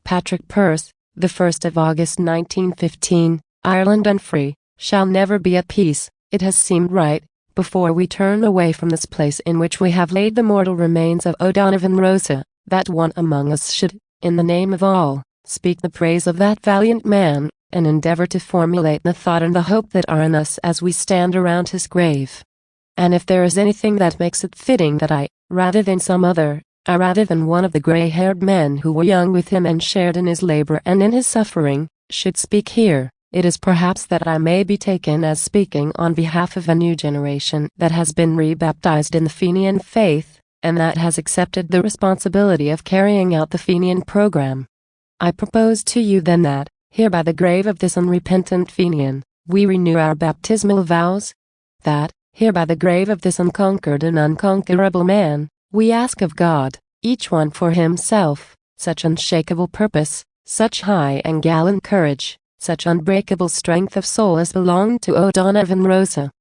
Patrick Pearse, the 1st of August 1915, Ireland unfree, shall never be at peace. It has seemed right, before we turn away from this place in which we have laid the mortal remains of O'Donovan Rossa, that one among us should, in the name of all, speak the praise of that valiant man, and endeavor to formulate the thought and the hope that are in us as we stand around his grave. And if there is anything that makes it fitting that I, rather than some other, rather than one of the gray-haired men who were young with him and shared in his labor and in his suffering, should speak here, it is perhaps that I may be taken as speaking on behalf of a new generation that has been rebaptized in the Fenian faith, and that has accepted the responsibility of carrying out the Fenian program. I propose to you then that, here by the grave of this unrepentant Fenian, we renew our baptismal vows, that, here by the grave of this unconquered and unconquerable man, we ask of God, each one for himself, such unshakable purpose, such high and gallant courage, such unbreakable strength of soul as belonged to O'Donovan Rossa.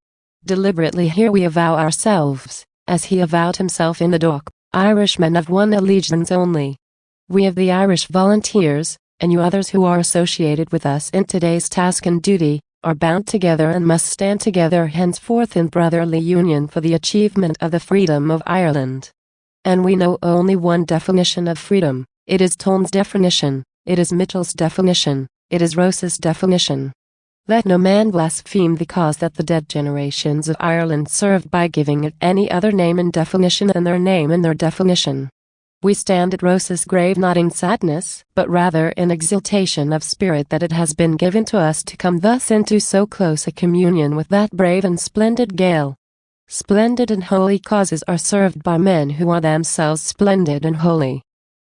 Deliberately here we avow ourselves, as he avowed himself in the dock, Irishmen of one allegiance only. We of the Irish Volunteers, and you others who are associated with us in today's task and duty, are bound together and must stand together henceforth in brotherly union for the achievement of the freedom of Ireland. And we know only one definition of freedom. It is Tone's definition, it is Mitchell's definition, it is Rossa's definition. Let no man blaspheme the cause that the dead generations of Ireland served by giving it any other name and definition than their name and their definition. We stand at Rossa's grave not in sadness, but rather in exultation of spirit that it has been given to us to come thus into so close a communion with that brave and splendid Gael. Splendid and holy causes are served by men who are themselves splendid and holy.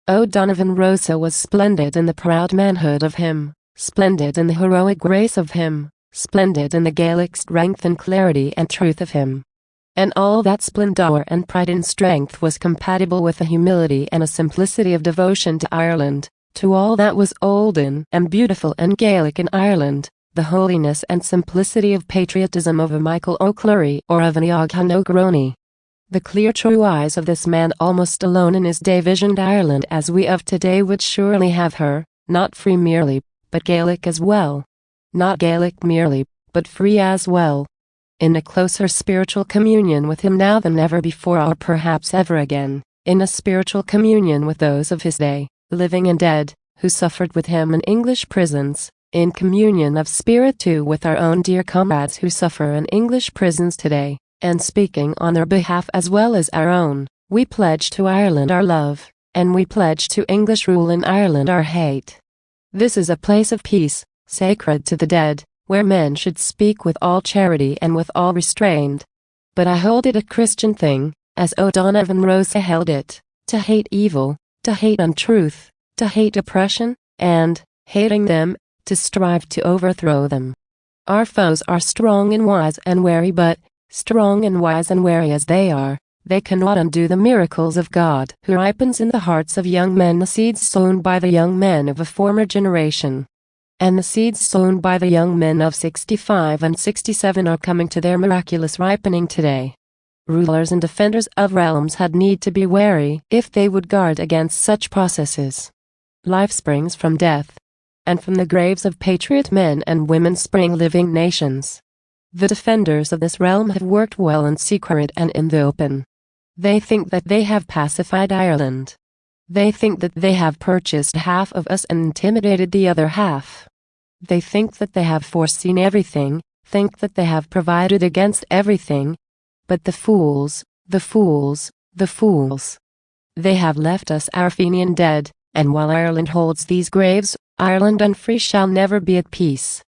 O'Donovan Rossa was splendid in the proud manhood of him, splendid in the heroic grace of him, splendid in the Gaelic strength and clarity and truth of him. And all that splendor and pride and strength was compatible with a humility and a simplicity of devotion to Ireland, to all that was olden and beautiful and Gaelic in Ireland, the holiness and simplicity of patriotism of a Michael O'Clery or of an Eoghan O'Grony. The clear true eyes of this man almost alone in his day visioned Ireland as we of today would surely have her, not free merely, but Gaelic as well. Not Gaelic merely, but free as well. In a closer spiritual communion with him now than ever before or perhaps ever again, in a spiritual communion with those of his day, living and dead, who suffered with him in English prisons, in communion of spirit too with our own dear comrades who suffer in English prisons today, and speaking on their behalf as well as our own, we pledge to Ireland our love, and we pledge to English rule in Ireland our hate. This is a place of peace, sacred to the dead, where men should speak with all charity and with all restraint. But I hold it a Christian thing, as O'Donovan Rossa held it, to hate evil, to hate untruth, to hate oppression, and, hating them, to strive to overthrow them. Our foes are strong and wise and wary, but, strong and wise and wary as they are, they cannot undo the miracles of God who ripens in the hearts of young men the seeds sown by the young men of a former generation. And the seeds sown by the young men of 65 and 67 are coming to their miraculous ripening today. Rulers and defenders of realms had need to be wary if they would guard against such processes. Life springs from death, and from the graves of patriot men and women spring living nations. The defenders of this realm have worked well in secret and in the open. They think that they have pacified Ireland. They think that they have purchased half of us and intimidated the other half. They think that they have foreseen everything, think that they have provided against everything. But the fools, the fools, the fools. They have left us our Fenian dead, and while Ireland holds these graves, Ireland unfree shall never be at peace.